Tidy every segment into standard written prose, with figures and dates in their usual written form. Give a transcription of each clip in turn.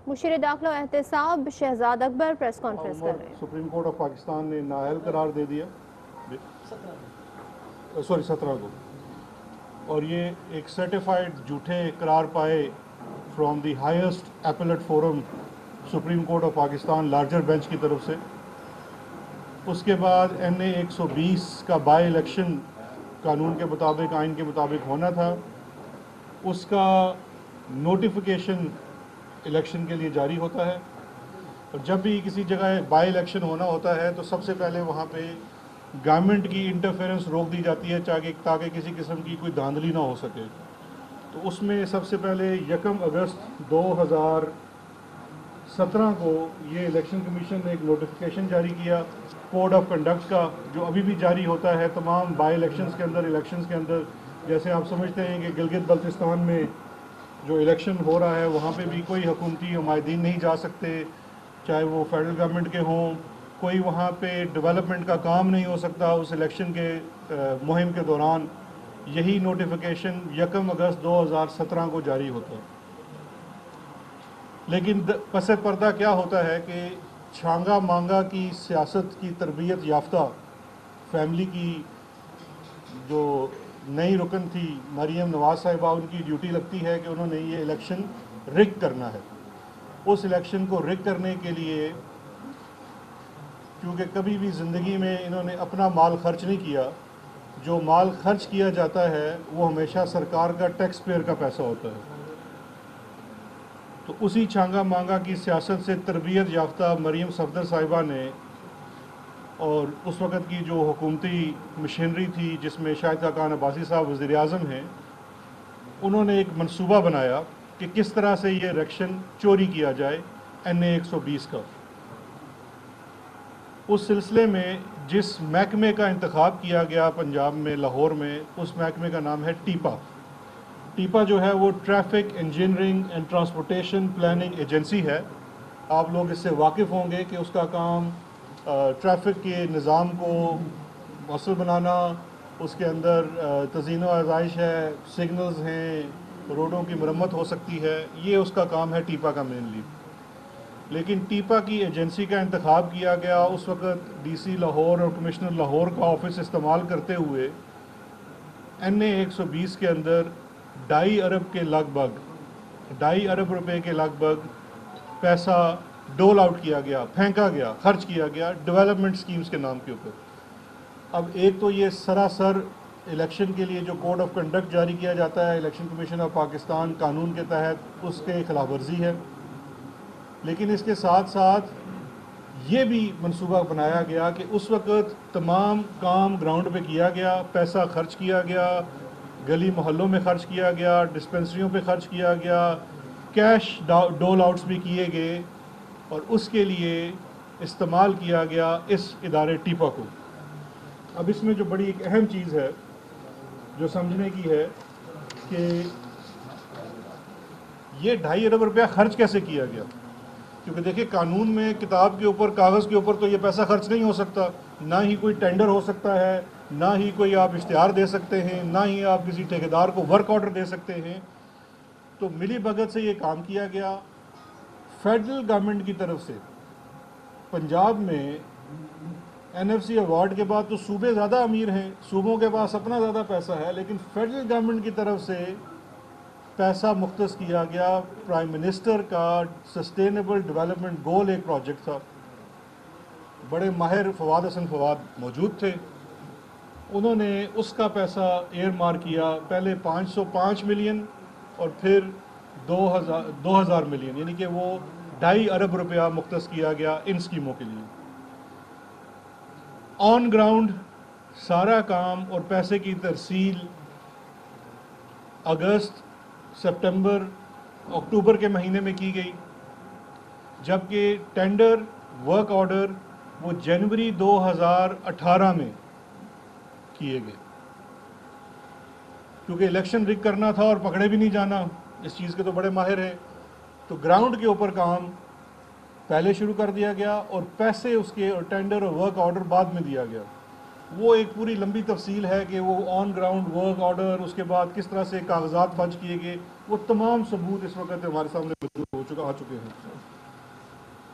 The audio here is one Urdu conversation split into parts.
مشیر داخلہ و احتساب شہزاد اکبر پریس کانفرنس کر رہے ہیں۔ سپریم کورٹ آف پاکستان نے نااہل قرار دے دیا 17 کو، اور یہ ایک سرٹیفائڈ جھوٹے قرار پائے from the highest applet forum supreme court of Pakistan larger bench کی طرف سے۔ اس کے بعد NA 120 کا بائی الیکشن قانون کے مطابق، آئین کے مطابق ہونا تھا، اس کا نوٹیفیکیشن الیکشن کے لیے جاری ہوتا ہے، اور جب بھی کسی جگہ بائی الیکشن ہونا ہوتا ہے تو سب سے پہلے وہاں پہ گورنمنٹ کی انٹرفیرنس روک دی جاتی ہے تاکہ کسی قسم کی کوئی دھاندلی نہ ہو سکے۔ تو اس میں سب سے پہلے 1 اگست 2017 کو یہ الیکشن کمیشن نے ایک نوٹیفیکیشن جاری کیا کوڈ آف کنڈکٹ کا، جو ابھی بھی جاری ہوتا ہے تمام بائی الیکشنز کے اندر، الیکشنز کے اندر۔ جیسے آپ سمجھتے ہیں کہ گلگت بلتستان میں جو الیکشن ہو رہا ہے وہاں پہ بھی کوئی حکومتی نمائندین نہیں جا سکتے، چاہے وہ فیڈرل گورنمنٹ کے ہوں، کوئی وہاں پہ ڈیولپمنٹ کا کام نہیں ہو سکتا اس الیکشن کے مہم کے دوران۔ یہی نوٹیفیکیشن 1 اگست 2017 کو جاری ہوتا ہے۔ لیکن پس پردہ کیا ہوتا ہے کہ چھانگا مانگا کی سیاست کی تربیت یافتہ فیملی کی جو نئی رکن تھی مریم نواز صاحبہ، ان کی ڈیوٹی لگتی ہے کہ انہوں نے یہ الیکشن رگ کرنا ہے۔ اس الیکشن کو رگ کرنے کے لیے، کیونکہ کبھی بھی زندگی میں انہوں نے اپنا مال خرچ نہیں کیا، جو مال خرچ کیا جاتا ہے وہ ہمیشہ سرکار کا ٹیکس پیئر کا پیسہ ہوتا ہے۔ تو اسی چھانگا مانگا کی سیاست سے تربیت یافتہ مریم صفدر صاحبہ نے، اور اس وقت کی جو حکومتی مشینری تھی جس میں شاہد خاقان عباسی صاحب وزیر اعظم ہیں، انہوں نے ایک منصوبہ بنایا کہ کس طرح سے یہ الیکشن چوری کیا جائے NA 120 کا۔ اس سلسلے میں جس محکمے کا انتخاب کیا گیا پنجاب میں لاہور میں، اس محکمے کا نام ہے ٹیپا۔ ٹیپا جو ہے وہ traffic engineering and transportation planning agency ہے۔ آپ لوگ اس سے واقف ہوں گے کہ اس کا کام ٹریفک کے نظام کو مؤثر بنانا، اس کے اندر تزئین و آرائش ہے، سگنلز ہیں، روڈوں کی مرمت ہو سکتی ہے، یہ اس کا کام ہے ٹیپا کا مینلی۔ لیکن ٹیپا کی ایجنسی کا انتخاب کیا گیا اس وقت DC لاہور اور کمشنر لاہور کا آفس استعمال کرتے ہوئے NA 120 کے اندر 2.5 ارب کے لگ بھگ 2.5 ارب روپے کے لگ بھگ پیسہ ڈول آؤٹ کیا گیا، پھینکا گیا، خرچ کیا گیا ڈیولپمنٹ سکیمز کے نام کے اوپر۔ اب ایک تو یہ سراسر الیکشن کے لیے جو کوڈ آف کنڈکٹ جاری کیا جاتا ہے الیکشن کمیشن آف پاکستان قانون کے تحت، اس کے خلاف ورزی ہے، لیکن اس کے ساتھ ساتھ یہ بھی منصوبہ بنایا گیا کہ اس وقت تمام کام گراؤنڈ پہ کیا گیا، پیسہ خرچ کیا گیا، گلی محلوں میں خرچ کیا گیا، ڈسپنسریوں پہ خرچ کیا گیا، کیش ڈول آؤٹس بھی کیے گئے، اور اس کے لیے استعمال کیا گیا اس ادارے ٹیپا کو۔ اب اس میں جو بڑی ایک اہم چیز ہے جو سمجھنے کی ہے کہ یہ 2.5 ارب روپیہ خرچ کیسے کیا گیا، کیونکہ دیکھیں قانون میں کتاب کے اوپر، کاغذ کے اوپر تو یہ پیسہ خرچ نہیں ہو سکتا، نہ ہی کوئی ٹینڈر ہو سکتا ہے، نہ ہی کوئی آپ اشتہار دے سکتے ہیں، نہ ہی آپ کسی ٹھیکیدار کو ورک آرڈر دے سکتے ہیں۔ تو ملی بھگت سے یہ کام کیا گیا۔ فیڈرل گورنمنٹ کی طرف سے پنجاب میں NFC ایوارڈ کے بعد تو صوبے زیادہ امیر ہیں، صوبوں کے پاس اپنا زیادہ پیسہ ہے، لیکن فیڈرل گورنمنٹ کی طرف سے پیسہ مختص کیا گیا۔ پرائم منسٹر کا سسٹینیبل ڈیولپمنٹ گول ایک پروجیکٹ تھا، بڑے ماہر فواد حسن فواد موجود تھے، انہوں نے اس کا پیسہ ایئر مارک کیا، پہلے 505 ملین اور پھر 2000 ملین، یعنی کہ وہ 2.5 ارب روپیہ مختص کیا گیا ان اسکیموں کے لیے۔ آن گراؤنڈ سارا کام اور پیسے کی ترسیل اگست، سپٹمبر، اکتوبر کے مہینے میں کی گئی، جبکہ ٹینڈر ورک آرڈر وہ جنوری 2018 میں کیے گئے، کیونکہ الیکشن رگ کرنا تھا اور پکڑے بھی نہیں جانا، اس چیز کے تو بڑے ماہر ہیں۔ تو گراؤنڈ کے اوپر کام پہلے شروع کر دیا گیا اور پیسے اس کے اور ٹینڈر اور ورک آرڈر بعد میں دیا گیا۔ وہ ایک پوری لمبی تفصیل ہے کہ وہ آن گراؤنڈ ورک آرڈر، اس کے بعد کس طرح سے کاغذات فج کیے گئے، وہ تمام ثبوت اس وقت ہمارے سامنے موجود آ چکے ہیں۔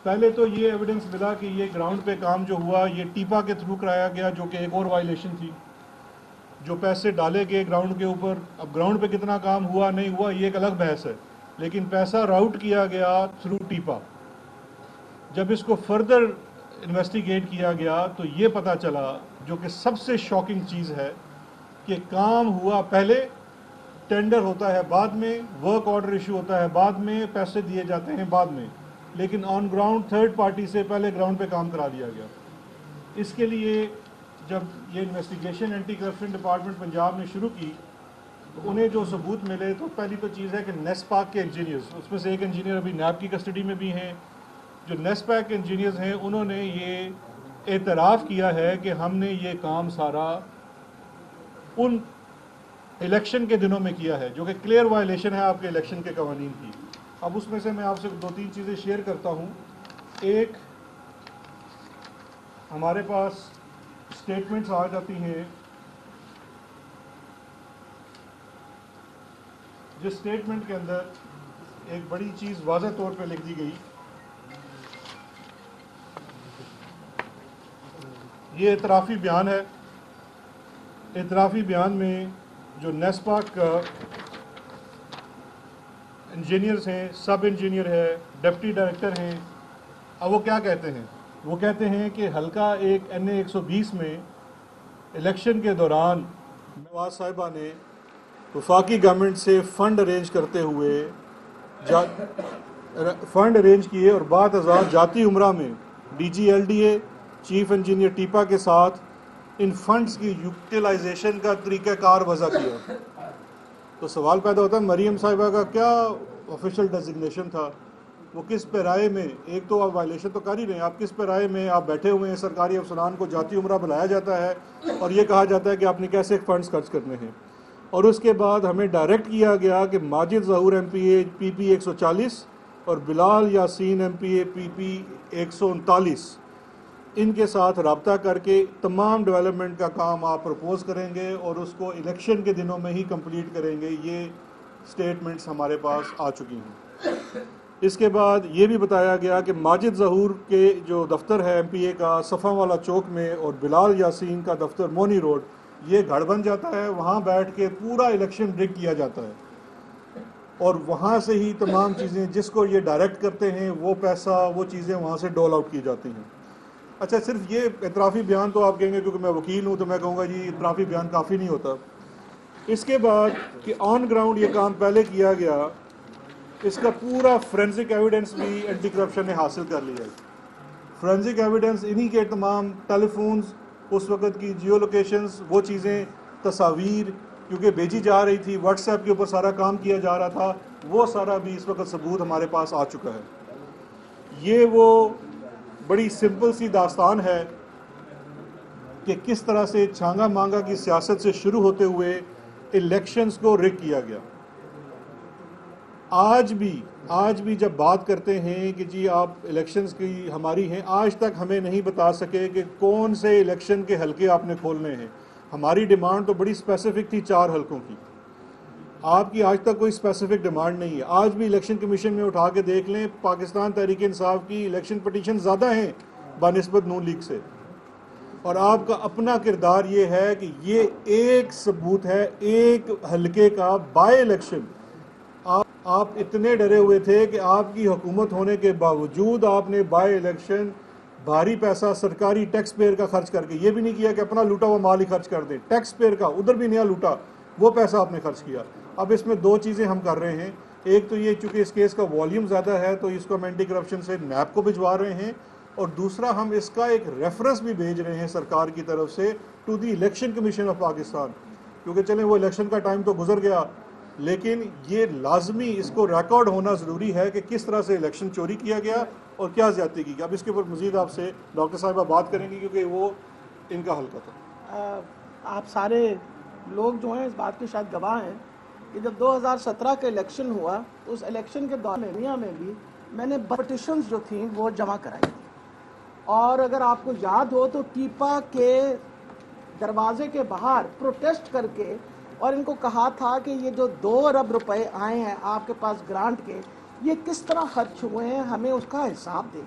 پہلے تو یہ ایویڈنس ملا کہ یہ گراؤنڈ پہ کام جو ہوا یہ ٹیپا کے تھرو کرایا گیا، جو کہ ایک اور وائلیشن تھی۔ جو پیسے ڈالے گئے گراؤنڈ کے اوپر، اب گراؤنڈ پہ کتنا کام ہوا نہیں ہوا یہ ایک الگ بحث ہے، لیکن پیسہ راؤٹ کیا گیا تھرو ٹیپا۔ جب اس کو فردر انویسٹیگیٹ کیا گیا تو یہ پتہ چلا، جو کہ سب سے شاکنگ چیز ہے، کہ کام ہوا پہلے، ٹینڈر ہوتا ہے بعد میں، ورک آرڈر ایشو ہوتا ہے بعد میں، پیسے دیے جاتے ہیں بعد میں، لیکن آن گراؤنڈ تھرڈ پارٹی سے پہلے گراؤنڈ پہ کام کرا دیا گیا۔ اس کے لیے جب یہ investigation anti corruption department Punjab نے شروع کی تو انہیں جو ثبوت ملے، تو پہلی تو چیز ہے کہ نیسپاک کے انجینئرز، اس میں سے ایک انجینئر ابھی نیب کی کسٹڈی میں بھی ہیں، جو نیسپاک کے انجینئرز ہیں انہوں نے یہ اعتراف کیا ہے کہ ہم نے یہ کام سارا ان الیکشن کے دنوں میں کیا ہے، جو کہ کلیئر وائلیشن ہے آپ کے الیکشن کے قوانین کی۔ اب اس میں سے میں آپ سے 2-3 چیزیں شیئر کرتا ہوں۔ ایک، ہمارے پاس اسٹیٹمنٹس آ جاتی ہیں، جس اسٹیٹمنٹ کے اندر ایک بڑی چیز واضح طور پہ لکھ دی گئی، یہ اعترافی بیان ہے۔ اعترافی بیان میں جو نیسپاک کا انجینئرز ہیں، سب انجینئر ہے، ڈپٹی ڈائریکٹر ہیں، اب وہ کیا کہتے ہیں؟ وہ کہتے ہیں کہ حلقہ ایک NA 120 میں الیکشن کے دوران نواز صاحبہ نے وفاقی گورنمنٹ سے فنڈ ارینج کرتے ہوئے فنڈ ارینج کیے اور بعد ازاں جاتی عمرہ میں DG LDA چیف انجینئر ٹیپا کے ساتھ ان فنڈز کی یوٹیلائزیشن کا طریقہ کار وضع کیا۔ تو سوال پیدا ہوتا ہے مریم صاحبہ کا کیا آفیشیل ڈیزگنیشن تھا، وہ کس پیرائے میں، ایک تو آپ وائلیشن تو کر ہی رہے ہیں، آپ کس پیرائے میں آپ بیٹھے ہوئے ہیں، سرکاری افسران کو جاتی عمرہ بلایا جاتا ہے اور یہ کہا جاتا ہے کہ آپ نے کیسے فنڈز خرچ کرنے ہیں۔ اور اس کے بعد ہمیں ڈائریکٹ کیا گیا کہ ماجد ظہور MPA PP 140 اور بلال یاسین MPA PP 139 ان کے ساتھ رابطہ کر کے تمام ڈیولپمنٹ کا کام آپ پرپوز کریں گے اور اس کو الیکشن کے دنوں میں ہی کمپلیٹ کریں گے۔ یہ سٹیٹمنٹس ہمارے پاس آ چکی ہیں۔ اس کے بعد یہ بھی بتایا گیا کہ ماجد ظہور کے جو دفتر ہے MPA کا صفا والا چوک میں اور بلال یاسین کا دفتر مونی روڈ، یہ گھڑ بن جاتا ہے، وہاں بیٹھ کے پورا الیکشن رگ کیا جاتا ہے اور وہاں سے ہی تمام چیزیں جس کو یہ ڈائریکٹ کرتے ہیں وہ پیسہ وہ چیزیں وہاں سے ڈول آؤٹ کی جاتی ہیں۔ اچھا، صرف یہ اعترافی بیان تو آپ کہیں گے کیونکہ میں وکیل ہوں تو میں کہوں گا جی اعترافی بیان کافی نہیں ہوتا۔ اس کے بعد کہ آن گراؤنڈ یہ کام پہلے کیا گیا، اس کا پورا فورینسک ایویڈنس بھی اینٹی کرپشن نے حاصل کر لیا ہے۔ فورینسک ایویڈنس انہی کے تمام ٹیلی فونز، اس وقت کی جیو لوکیشنز، وہ چیزیں، تصاویر کیونکہ بھیجی جا رہی تھی، واٹس ایپ کے اوپر سارا کام کیا جا رہا تھا، وہ سارا بھی اس وقت ثبوت ہمارے پاس آ چکا ہے۔ یہ وہ بڑی سمپل سی داستان ہے کہ کس طرح سے چھانگا مانگا کی سیاست سے شروع ہوتے ہوئے الیکشنز کو رگ کیا گیا۔ آج بھی جب بات کرتے ہیں کہ جی آپ الیکشنز کی ہماری ہیں، آج تک ہمیں نہیں بتا سکے کہ کون سے الیکشن کے حلقے آپ نے کھولنے ہیں۔ ہماری ڈیمانڈ تو بڑی اسپیسیفک تھی 4 حلقوں کی، آپ کی آج تک کوئی اسپیسیفک ڈیمانڈ نہیں ہے۔ آج بھی الیکشن کمیشن میں اٹھا کے دیکھ لیں، پاکستان تحریک انصاف کی الیکشن پٹیشن زیادہ ہیں بنسبت نون لیگ سے، اور آپ کا اپنا کردار یہ ہے کہ یہ ایک ثبوت ہے ایک حلقے کا بائی الیکشن۔ آپ اتنے ڈرے ہوئے تھے کہ آپ کی حکومت ہونے کے باوجود آپ نے بائی الیکشن بھاری پیسہ سرکاری ٹیکس پیئر کا خرچ کر کے، یہ بھی نہیں کیا کہ اپنا لوٹا ہوا مال ہی خرچ کر دیں، ٹیکس پیئر کا ادھر بھی نیا لوٹا، وہ پیسہ آپ نے خرچ کیا۔ اب اس میں 2 چیزیں ہم کر رہے ہیں، ایک تو یہ چونکہ اس کیس کا والیوم زیادہ ہے تو اس کو ہم اینٹی کرپشن سے نیب کو بھجوا رہے ہیں، اور دوسرا ہم اس کا ایک ریفرنس بھی بھیج رہے ہیں سرکار کی طرف سے to the election commission of Pakistan, کیونکہ چلیں وہ الیکشن کا ٹائم تو گزر گیا، لیکن یہ لازمی اس کو ریکارڈ ہونا ضروری ہے کہ کس طرح سے الیکشن چوری کیا گیا اور کیا زیادتی کی گئی۔ اب اس کے اوپر مزید آپ سے ڈاکٹر صاحبہ بات کریں گی کیونکہ وہ ان کا حلقہ تھا۔ آپ سارے لوگ جو ہیں اس بات کے شاید گواہ ہیں کہ جب 2017 کا الیکشن ہوا تو اس الیکشن کے دوران میں بھی میں نے پٹیشنز جو تھیں وہ جمع کرائی تھی، اور اگر آپ کو یاد ہو تو ٹیپا کے دروازے کے باہر پروٹیسٹ کر کے اور ان کو کہا تھا کہ یہ جو 2 ارب روپے آئے ہیں آپ کے پاس گرانٹ کے، یہ کس طرح خرچ ہوئے ہیں، ہمیں اس کا حساب دیں۔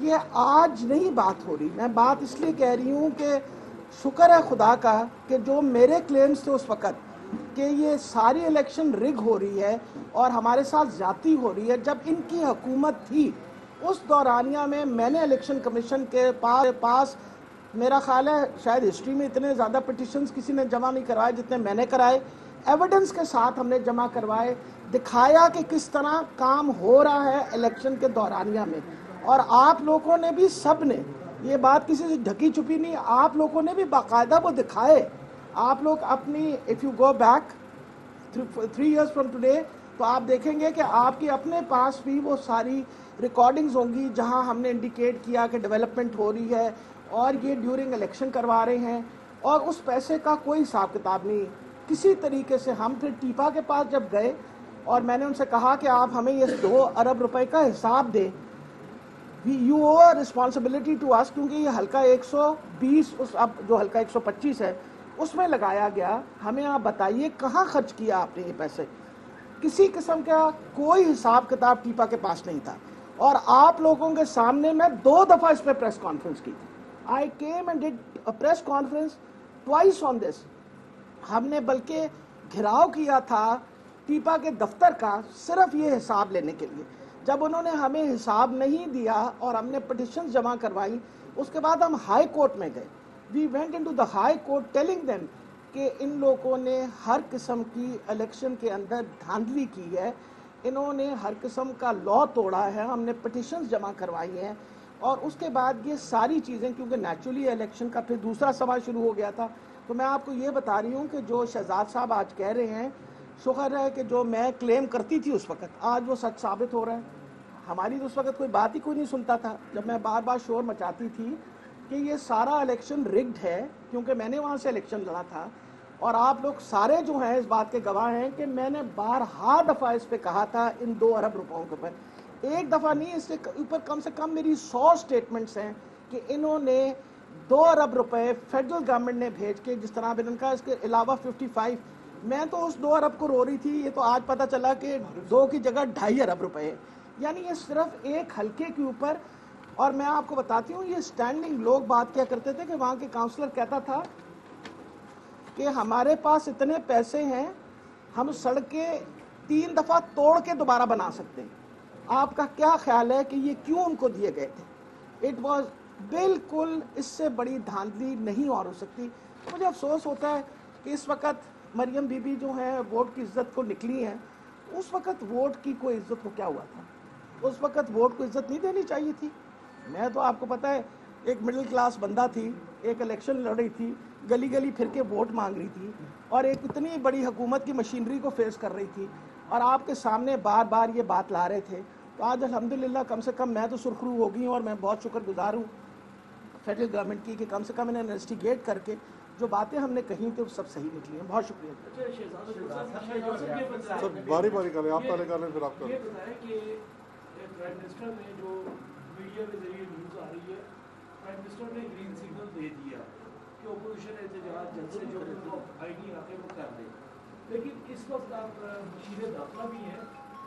یہ آج نہیں بات ہو رہی، میں بات اس لیے کہہ رہی ہوں کہ شکر ہے خدا کا کہ جو میرے کلیمز تھے اس وقت کہ یہ ساری الیکشن رگ ہو رہی ہے اور ہمارے ساتھ زیادتی ہو رہی ہے، جب ان کی حکومت تھی اس دورانیہ میں نے الیکشن کمیشن کے پاس میرا خیال ہے شاید ہسٹری میں اتنے زیادہ پٹیشنز کسی نے جمع نہیں کروائے جتنے میں نے کرائے، ایویڈنس کے ساتھ ہم نے جمع کروائے، دکھایا کہ کس طرح کام ہو رہا ہے الیکشن کے دورانیہ میں۔ اور آپ لوگوں نے بھی، سب نے، یہ بات کسی سے ڈھکی چھپی نہیں، آپ لوگوں نے بھی باقاعدہ وہ دکھائے۔ آپ لوگ اپنی if you go back 3 years from today تو آپ دیکھیں گے کہ آپ کی اپنے پاس بھی وہ ساری ریکارڈنگز ہوں گی جہاں ہم نے انڈیکیٹ کیا کہ ڈیولپمنٹ ہو رہی ہے اور یہ ڈیورنگ الیکشن کروا رہے ہیں، اور اس پیسے کا کوئی حساب کتاب نہیں کسی طریقے سے۔ ہم پھر ٹیپا کے پاس جب گئے اور میں نے ان سے کہا کہ آپ ہمیں یہ 2 ارب روپے کا حساب دیں، یو او رسپانسبلٹی ٹو اس، کیونکہ یہ حلقہ 120 اب جو حلقہ 125 ہے اس میں لگایا گیا، ہمیں آپ بتائیے کہاں خرچ کیا آپ نے یہ پیسے۔ کسی قسم کا کوئی حساب کتاب ٹیپا کے پاس نہیں تھا، اور آپ لوگوں کے سامنے میں 2 دفعہ اس پہ پریس کانفرنس کی تھی۔ I came and did a press conference twice on this۔ ہم نے بلکہ گھراؤ کیا تھا ٹیپا کے دفتر کا صرف یہ حساب لینے کے لیے۔ جب انہوں نے ہمیں حساب نہیں دیا اور ہم نے پٹیشنز جمع کروائی، اس کے بعد ہم ہائی کورٹ میں گئے۔ We went into the high court telling them کہ ان لوگوں نے ہر قسم کی الیکشن کے اندر دھاندلی کی ہے، انہوں نے ہر قسم کا لا توڑا ہے، ہم نے پٹیشنز جمع کروائی ہیں۔ اور اس کے بعد یہ ساری چیزیں، کیونکہ نیچرلی الیکشن کا پھر دوسرا سوال شروع ہو گیا تھا، تو میں آپ کو یہ بتا رہی ہوں کہ جو شہزاد صاحب آج کہہ رہے ہیں، شکر ہے کہ جو میں کلیم کرتی تھی اس وقت آج وہ سچ ثابت ہو رہا ہے۔ ہماری تو اس وقت کوئی بات ہی کوئی نہیں سنتا تھا، جب میں بار بار شور مچاتی تھی کہ یہ سارا الیکشن رگڈ ہے، کیونکہ میں نے وہاں سے الیکشن لڑا تھا، اور آپ لوگ سارے جو ہیں اس بات کے گواہ ہیں کہ میں نے بارہا دفعہ اس پہ کہا تھا ان 2 ارب روپوں کے اوپر، ایک دفعہ نہیں، اس سے اوپر کم سے کم میری 100 سٹیٹمنٹس ہیں کہ انہوں نے 2 ارب روپے فیڈرل گورنمنٹ نے بھیج کے، جس طرح ان کا اس کے علاوہ 55، میں تو اس 2 ارب کو رو رہی تھی، یہ تو آج پتہ چلا کہ 2 کی جگہ 2.5 ارب روپے ہے، یعنی یہ صرف ایک حلقے کے اوپر۔ اور میں آپ کو بتاتی ہوں، یہ سٹینڈنگ لوگ بات کیا کرتے تھے کہ وہاں کے کاؤنسلر کہتا تھا کہ ہمارے پاس اتنے پیسے ہیں، ہم سڑکیں 3 دفعہ توڑ کے دوبارہ بنا سکتے ہیں۔ آپ کا کیا خیال ہے کہ یہ کیوں ان کو دیے گئے تھے؟ اٹ واز بالکل اس سے بڑی دھاندلی نہیں اور ہو سکتی۔ مجھے افسوس ہوتا ہے کہ اس وقت مریم بی بی جو ہیں ووٹ کی عزت کو نکلی ہیں، اس وقت ووٹ کی کوئی عزت کو کیا ہوا تھا؟ اس وقت ووٹ کو عزت نہیں دینی چاہیے تھی۔ میں تو آپ کو پتہ ہے ایک مڈل کلاس بندہ تھی، ایک الیکشن لڑ رہی تھی، گلی گلی پھر کے ووٹ مانگ رہی تھی، اور ایک اتنی بڑی حکومت کی مشینری کو فیس کر رہی تھی، اور آپ کے سامنے بار بار یہ بات لا رہے تھے۔ تو آج الحمدللہ کم سے کم میں تو سرخرو ہو گئی ہوں، اور میں بہت شکر گزار ہوں فیڈرل گورنمنٹ کی کہ کم سے کم انہیں انویسٹیگیٹ کر کے جو باتیں ہم نے کہی تھیں وہ سب صحیح نکلی ہیں۔ بہت شکریہ۔ سر باری باری کریں، آپ پہلے کر لیں پھر آپ یہ بتائیں کہ پرائم منسٹر نے جو میڈیا کے ذریعے نیوز آ رہی ہے، پرائم منسٹر نے گرین سگنل دے دیا کہ اپوزیشن احتجاج جلد سے جلد آئی ڈی آ کے وہ کر دے، لیکن اس وقت آپ وزیر داخلہ بھی ہیں،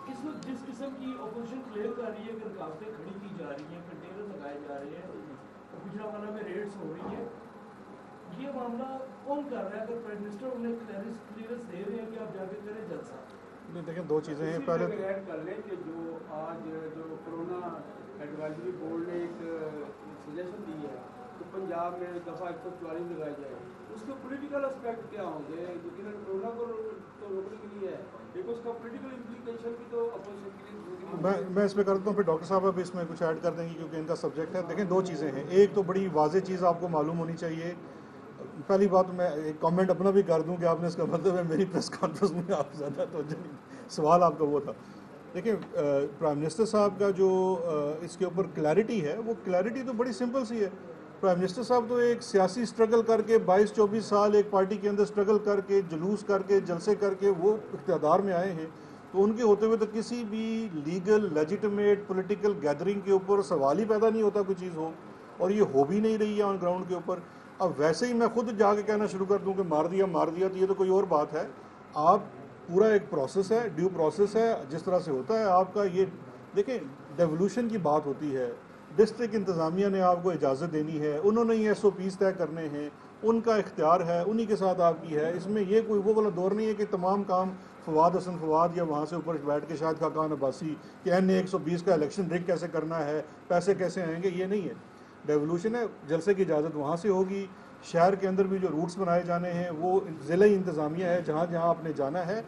اس وقت جس قسم کی اپوزیشن کلیئر کر رہی ہے کہ رکاوٹیں کھڑی کی جا رہی ہیں، کنٹینر لگائے جا رہے ہیں، گجرانوالہ میں ریڈز ہو رہی ہیں، یہ معاملہ کون کر رہا ہے؟ اگر پرائم منسٹر انہیں کلیئرنس دے رہے ہیں کہ آپ جا کے کریں جلسہ؟ نہیں، دیکھیں 2 چیزیں ہیں۔ پہلے ایڈ کر لیں کہ جو آج جو کورونا ایڈوائزری بورڈ نے ایک سجیشن دی ہے کہ پنجاب میں دفعہ 144 لگائی جائے، اس کے پولیٹیکل اسپیکٹ کیا ہوں گے؟ لیکن کورونا کو تو روکنے کے لیے ہے، لیکن اس کا پولیٹیکل امپلیکیشن بھی تو اپوزیشن کے لیے میں اس پہ کرتا ہوں، پھر ڈاکٹر صاحب اب اس میں کچھ ایڈ کر دیں گے کیونکہ ان کا سبجیکٹ ہے۔ دیکھیں 2 چیزیں ہیں، ایک تو بڑی واضح چیز آپ کو معلوم ہونی چاہیے۔ پہلی بات میں ایک کامنٹ اپنا بھی کر دوں کہ آپ نے اس کا مطلب ہے میری پریس کانفرنس میں آپ زیادہ توجہ نہیں، سوال آپ کا وہ تھا۔ دیکھیں پرائم منسٹر صاحب کا جو اس کے اوپر کلیئرٹی ہے، وہ کلیئرٹی تو بڑی سمپل سی ہے۔ پرائم منسٹر صاحب تو ایک سیاسی سٹرگل کر کے 22-24 سال ایک پارٹی کے اندر سٹرگل کر کے، جلوس کر کے، جلسے کر کے وہ اقتدار میں آئے ہیں، تو ان کے ہوتے ہوئے تو کسی بھی لیگل لیجیٹمیٹ پولیٹیکل گیدرنگ کے اوپر سوال ہی پیدا نہیں ہوتا کوئی چیز ہو، اور یہ ہو بھی نہیں رہی ہے آن گراؤنڈ کے اوپر۔ اب ویسے ہی میں خود جا کے کہنا شروع کر دوں کہ مار دیا تو یہ تو کوئی اور بات ہے. آپ پورا ایک پروسیس ہے, ڈیو پروسیس ہے, جس طرح سے ہوتا ہے آپ کا. یہ دیکھیں ڈیولوشن کی بات ہوتی ہے, ڈسٹرکٹ انتظامیہ نے آپ کو اجازت دینی ہے, انہوں نے یہ SOPs طے کرنے ہیں, ان کا اختیار ہے, انہی کے ساتھ آپ کی ہے. اس میں یہ کوئی وہ والا دور نہیں ہے کہ تمام کام فواد حسن فواد یا وہاں سے اوپر بیٹھ کے شاہد خاقان عباسی کہ NA 120 کا الیکشن رگ کیسے کرنا ہے, پیسے کیسے آئیں گے. یہ نہیں ہے. ڈیولوشن ہے, جلسے کی اجازت وہاں سے ہوگی. شہر کے اندر بھی جو روٹس بنائے جانے ہیں وہ ضلعی انتظامیہ ہے, جہاں جہاں آپ نے جانا ہے.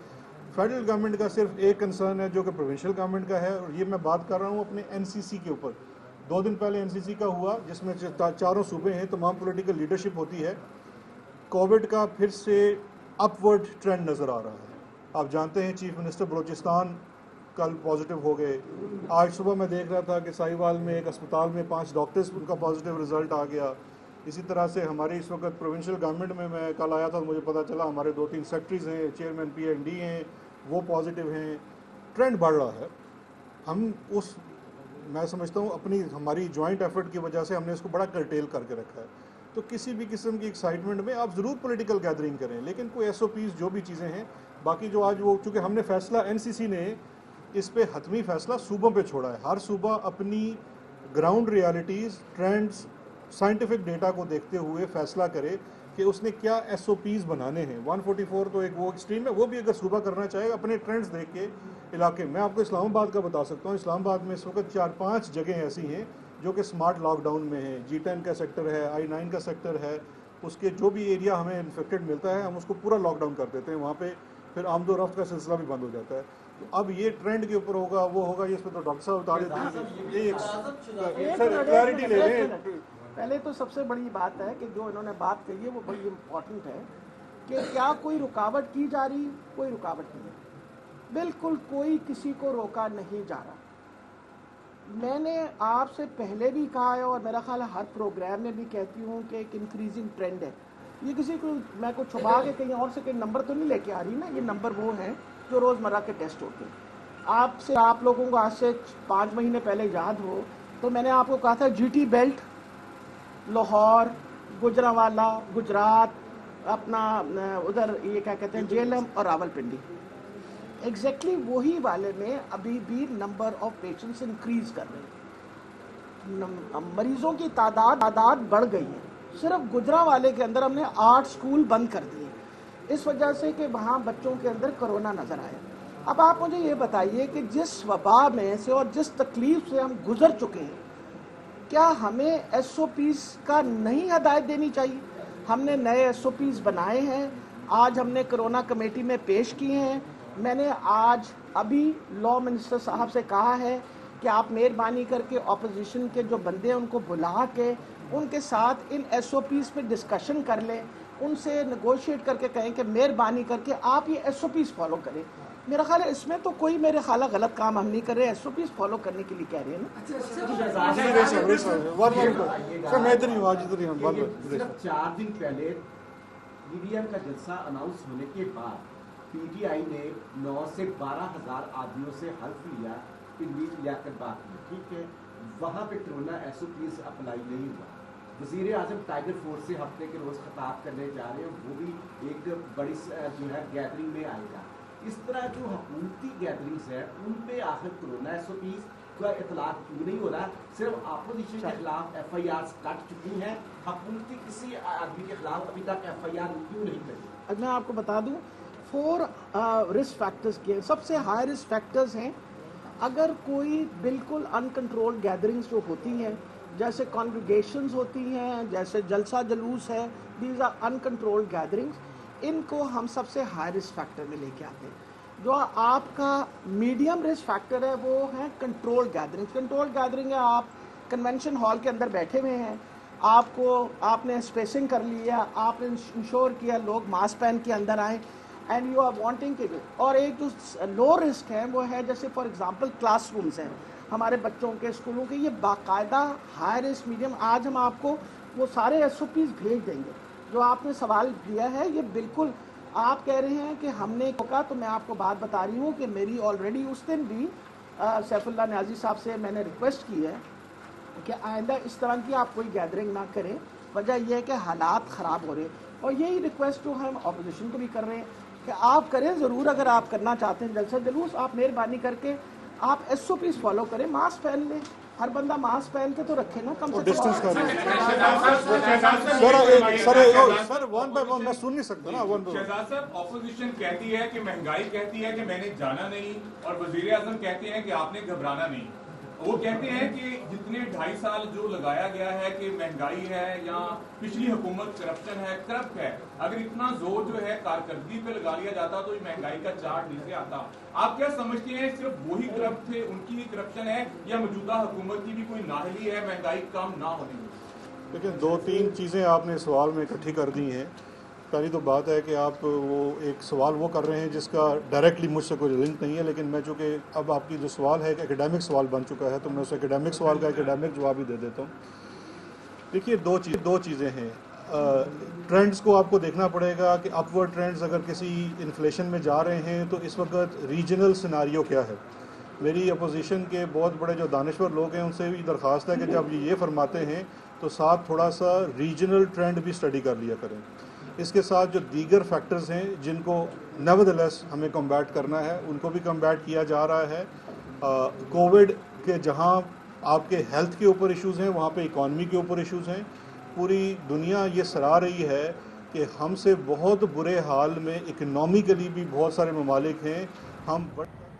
فیڈرل گورنمنٹ کا صرف ایک کنسرن ہے جو کہ پروونشل گورنمنٹ کا ہے, اور یہ میں بات کر رہا ہوں اپنے NCC کے اوپر. 2 دن پہلے NCC کا ہوا جس میں 4 صوبے ہیں, تمام پولیٹیکل لیڈرشپ ہوتی ہے. کووڈ کا پھر سے اپورڈ ٹرینڈ نظر آ رہا ہے. آپ جانتے ہیں چیف منسٹر بلوچستان کل پازیٹیو ہو گئے. آج صبح میں دیکھ رہا تھا کہ ساہیوال میں ایک اسپتال میں 5 ڈاکٹرز ان کا پازیٹیو رزلٹ آ گیا. اسی طرح سے ہماری اس وقت پروونشل گورنمنٹ میں کل آیا تھا تو مجھے پتا چلا ہمارے 2-3 سیکٹریز ہیں, چیئرمین PND ہیں, وہ پازیٹیو ہیں. ٹرینڈ بڑھ رہا ہے. ہم میں سمجھتا ہوں ہماری جوائنٹ ایفرٹ کی وجہ سے ہم نے اس کو بڑا کرٹیل کر کے رکھا ہے. تو کسی بھی قسم کی ایکسائٹمنٹ میں آپ ضرور پولیٹیکل گیدرنگ کریں, لیکن کوئی SOPs جو بھی چیزیں ہیں باقی جو آج وہ, چونکہ ہم نے فیصلہ NCC نے اس پہ حتمی فیصلہ صوبوں پہ چھوڑا ہے. ہر صوبہ اپنی ground realities, trends, scientific data کو دیکھتے ہوئے فیصلہ کرے کہ اس نے کیا SOPs بنانے ہیں. 144 تو ایک وہ ایکسٹریم ہے, وہ بھی اگر صوبہ کرنا چاہے اپنے ٹرینڈز دیکھ کے علاقے. میں آپ کو اسلام آباد کا بتا سکتا ہوں. اسلام آباد میں اس وقت 4-5 جگہیں ایسی ہیں جو کہ سمارٹ لاک ڈاؤن میں ہیں. G10 کا سیکٹر ہے, I9 کا سیکٹر ہے, اس کے جو بھی ایریا ہمیں انفیکٹڈ ملتا ہے ہم اس کو پورا لاک ڈاؤن کر دیتے ہیں. وہاں پہ پھر آمد و رفت کا سلسلہ بھی بند ہو جاتا ہے. تو اب یہ ٹرینڈ کے اوپر ہوگا, وہ ہوگا, یہ اس پہ تو ڈاکٹر صاحب بتا دیتے ہیں. سر کلیئرٹی لے لیں. پہلے تو سب سے بڑی بات ہے کہ جو انہوں نے بات کہی ہے وہ بڑی امپورٹنٹ ہے کہ کیا کوئی رکاوٹ کی جا رہی. کوئی رکاوٹ نہیں ہے, بالکل کوئی کسی کو روکا نہیں جا رہا. میں نے آپ سے پہلے بھی کہا ہے اور میرا خیال ہے ہر پروگرام میں بھی کہتی ہوں کہ ایک انکریزنگ ٹرینڈ ہے. یہ کسی کو میں کو چھپا کے کہیں اور سے کہیں نمبر تو نہیں لے کے آ رہی نا. یہ نمبر وہ ہیں جو روزمرہ کے ٹیسٹ ہوتے ہیں. آپ لوگوں کو آج سے 5 مہینے پہلے یاد ہو تو میں نے آپ کو کہا تھا GT بیلٹ, لاہور, گجرانوالہ, گجرات, اپنا ادھر یہ کیا کہتے ہیں JLM اور راولپنڈی, ایگزیکٹلی وہی والے میں ابھی بھی نمبر آف پیشنٹس انکریز کر رہے ہیں. مریضوں کی تعداد بڑھ گئی ہے. صرف گجرانوالے کے اندر ہم نے 8 اسکول بند کر دیے اس وجہ سے کہ وہاں بچوں کے اندر کرونا نظر آیا. اب آپ مجھے یہ بتائیے کہ جس وبا میں سے اور جس تکلیف سے ہم گزر چکے ہیں, کیا ہمیں SOPs کا نہیں ہدایت دینی چاہیے؟ ہم نے نئے SOPs بنائے ہیں, آج ہم نے کرونا کمیٹی میں پیش کیے ہیں. میں نے آج ابھی لا منسٹر صاحب سے کہا ہے کہ آپ مہربانی کر کے اپوزیشن کے جو بندے ہیں ان کو بلا کے ان کے ساتھ ان SOPs پہ ڈسکشن کر لیں, ان سے نیگوشیٹ کر کے کہیں کہ مہربانی کر کے آپ یہ SOPs فالو کریں. میرا خیال ہے اس میں تو کوئی میرے خیال ہے غلط کام ہم نہیں کر رہے, SOPs فالو کرنے کے لیے کہہ رہے ہیں نا. صرف 4 دن پہلے EVM کا جلسہ اناؤنس ہونے کے بعد PTI نے 9 سے 12,000 آدمیوں سے حلف لیا لیاقت بات میں, ٹھیک ہے, وہاں پہ کرونا SOPs اپلائی نہیں ہوا. وزیر اعظم ٹائیگر فورس سے ہفتے کے روز خطاب کرنے جا رہے ہیں, وہ بھی ایک بڑی جو ہے گیدرنگ میں آئے گا. اس طرح جو حکومتی گیدرنگز ہیں ان پہ آخر کرونا SOPs کا اطلاق کیوں نہیں ہو رہا؟ صرف اپوزیشن کے خلاف FIRs کٹ چکی ہیں, حکومتی کسی آدمی کے خلاف ابھی تک FIR کیوں نہیں کری؟ میں آپ کو بتا دوں 4 رسک فیکٹرز کے سب سے ہائی رسک فیکٹرز ہیں. اگر کوئی بالکل ان کنٹرول گیدرنگز جو ہوتی ہیں, جیسے کانگریگیشنز ہوتی ہیں, جیسے جلسہ جلوس ہے, these are in control gatherings, ان کو ہم سب سے ہائی رسک فیکٹر میں لے کے آتے ہیں. جو آپ کا میڈیم رسک فیکٹر ہے وہ ہیں کنٹرول گیدرنگ. کنٹرول گیدرنگ ہے آپ کنونشن ہال کے اندر بیٹھے ہوئے ہیں, آپ نے اسپیسنگ کر لیا, آپ نے انشور کیا لوگ ماسک پہن کے اندر آئیں, اینڈ یو آر وانٹنگ کے. اور ایک جو لو رسک ہے وہ ہے جیسے فار ایگزامپل کلاس رومز ہیں ہمارے بچوں کے اسکولوں کے, یہ باقاعدہ ہائی رسک میڈیم. آج ہم آپ کو وہ سارے SOPs بھیج دیں گے جو آپ نے سوال کیا ہے. یہ بالکل آپ کہہ رہے ہیں کہ ہم نے کہا, تو میں آپ کو بات بتا رہی ہوں کہ میری آلریڈی اس دن بھی سیف اللہ نیازی صاحب سے میں نے ریکویسٹ کی ہے کہ آئندہ اس طرح کی آپ کوئی گیدرنگ نہ کریں. وجہ یہ ہے کہ حالات خراب ہو رہے ہیں، اور یہی ریکویسٹ جو ہم اپوزیشن کو بھی کر رہے ہیں کہ آپ کریں ضرور، اگر آپ کرنا چاہتے ہیں جلسہ جلوس، آپ مہربانی کر کے آپ ایس او پیز فالو کریں، ماسک پہن لیں، ہر بندہ ماسک پہن کے تو رکھے نا کم سے distance come. Sir one by one میں سن نہیں سکتا نا. شہزاد صاحب، اپوزیشن کہتی ہے کہ مہنگائی کہتی ہے کہ میں نے جانا نہیں، اور وزیر اعظم کہتے ہیں کہ آپ نے گھبرانا نہیں. وہ کہتے ہیں کہ جتنے 2.5 سال جو لگایا گیا ہے کہ مہنگائی ہے یا پچھلی حکومت کرپشن ہے، کرپٹ ہے، اگر اتنا زور جو ہے کارکردگی پہ لگا لیا جاتا تو مہنگائی کا چارٹ نیچے آتا. آپ کیا سمجھتے ہیں صرف وہی کرپٹ تھے، ان کی کرپشن ہے، یا موجودہ حکومت کی بھی کوئی نااہلی ہے مہنگائی کم نہ ہونے میں؟ لیکن 2-3 چیزیں آپ نے سوال میں اکٹھی کر دی ہیں. پہلی تو بات ہے کہ آپ وہ ایک سوال وہ کر رہے ہیں جس کا ڈائریکٹلی مجھ سے کوئی لنک نہیں ہے، لیکن میں چونکہ اب آپ کی جو سوال ہے ایک اکیڈیمک سوال بن چکا ہے تو میں اس اکیڈیمک سوال کا اکیڈیمک جواب ہی دے دیتا ہوں. دیکھیے دو چیزیں ہیں. ٹرینڈز کو آپ کو دیکھنا پڑے گا کہ اپ ورڈ ٹرینڈز اگر کسی انفلیشن میں جا رہے ہیں تو اس وقت ریجنل سیناریو کیا ہے. میری اپوزیشن کے بہت بڑے جو دانشور لوگ ہیں ان سے بھی درخواست ہے کہ جب یہ فرماتے ہیں تو ساتھ تھوڑا سا ریجنل ٹرینڈ بھی اسٹڈی کر لیا کریں. اس کے ساتھ جو دیگر فیکٹرز ہیں جن کو نیورتھلیس ہمیں کمبیٹ کرنا ہے ان کو بھی کمبیٹ کیا جا رہا ہے. کووڈ کے جہاں آپ کے ہیلتھ کے اوپر ایشوز ہیں وہاں پہ اکانومی کے اوپر ایشوز ہیں. پوری دنیا یہ سراہ رہی ہے کہ ہم سے بہت برے حال میں اکنامکلی بھی بہت سارے ممالک ہیں. ہم